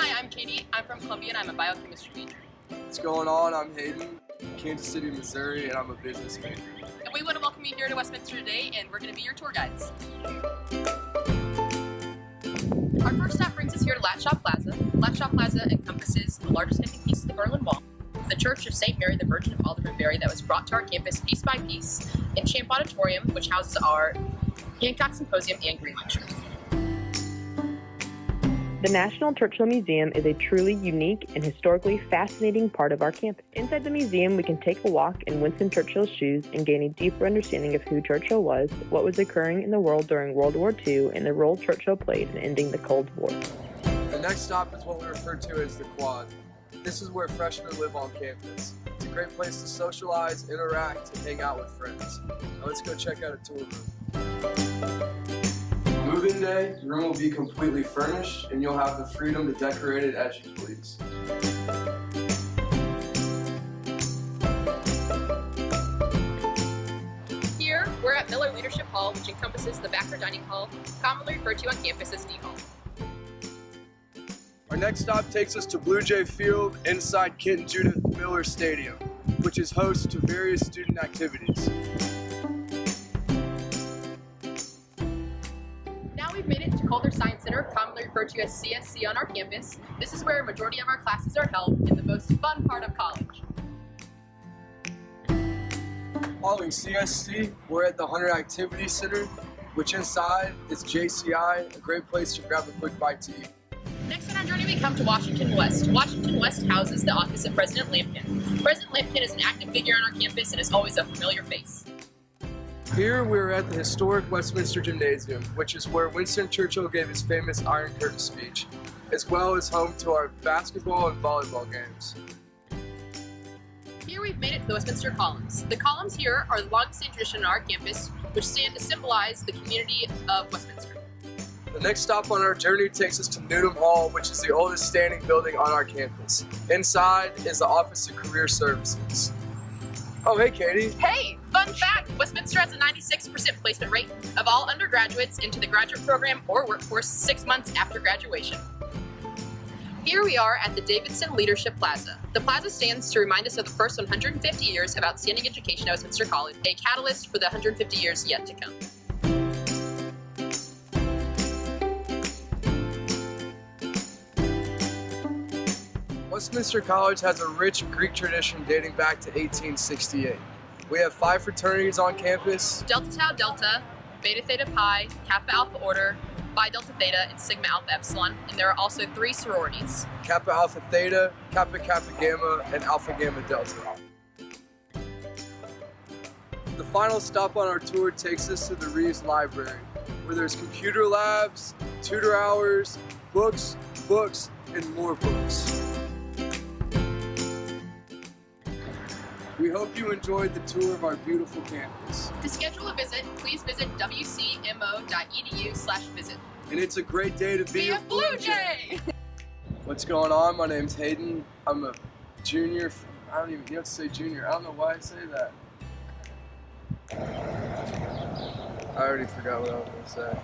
Hi, I'm Katie. I'm from Columbia and I'm a biochemistry major. What's going on? I'm Hayden, Kansas City, Missouri, and I'm a business major. And we want to welcome you here to Westminster today, and we're going to be your tour guides. Our first stop brings us here to Latshaw Plaza. Latshaw Plaza encompasses the largest living piece of the Berlin Wall, the Church of St. Mary the Virgin of Aldermanbury that was brought to our campus piece by piece, and Champ Auditorium, which houses our Hancock Symposium and Green Lecture. The National Churchill Museum is a truly unique and historically fascinating part of our campus. Inside the museum, we can take a walk in Winston Churchill's shoes and gain a deeper understanding of who Churchill was, what was occurring in the world during World War II, and the role Churchill played in ending the Cold War. The next stop is what we refer to as the Quad. This is where freshmen live on campus. It's a great place to socialize, interact, and hang out with friends. Now let's go check out a tour room. Move-in day, your room will be completely furnished and you'll have the freedom to decorate it as you please. Here, we're at Miller Leadership Hall, which encompasses the Backer Dining Hall, commonly referred to on campus as D Hall. Our next stop takes us to Blue Jay Field inside Kent and Judith Miller Stadium, which is host to various student activities. Now we've made it to Calder Science Center, commonly referred to as CSC on our campus. This is where a majority of our classes are held in the most fun part of college. Following CSC, we're at the Hunter Activity Center, which inside is JCI, a great place to grab a quick bite to eat. Next on our journey, we come to Washington West. Washington West houses the office of President Lampkin. President Lampkin is an active figure on our campus and is always a familiar face. Here we're at the historic Westminster Gymnasium, which is where Winston Churchill gave his famous Iron Curtain speech, as well as home to our basketball and volleyball games. Here we've made it to the Westminster Columns. The columns here are the longest tradition on our campus, which stand to symbolize the community of Westminster. The next stop on our journey takes us to Newnham Hall, which is the oldest standing building on our campus. Inside is the Office of Career Services. Oh, hey, Katie. Hey, fun fact, Westminster has a 96% placement rate of all undergraduates into the graduate program or workforce 6 months after graduation. Here we are at the Davidson Leadership Plaza. The plaza stands to remind us of the first 150 years of outstanding education at Westminster College, a catalyst for the 150 years yet to come. Westminster College has a rich Greek tradition dating back to 1868. We have 5 fraternities on campus: Delta Tau Delta, Beta Theta Pi, Kappa Alpha Order, Phi Delta Theta, and Sigma Alpha Epsilon, and there are also 3 sororities: Kappa Alpha Theta, Kappa Kappa Gamma, and Alpha Gamma Delta. The final stop on our tour takes us to the Reeves Library, where there's computer labs, tutor hours, books, and more books. We hope you enjoyed the tour of our beautiful campus. To schedule a visit, please visit wcmo.edu/visit. And it's a great day to be a Blue Jay! What's going on? My name's Hayden. I'm a junior. I don't even, you have to say junior. I don't know why I say that. I already forgot what I was going to say.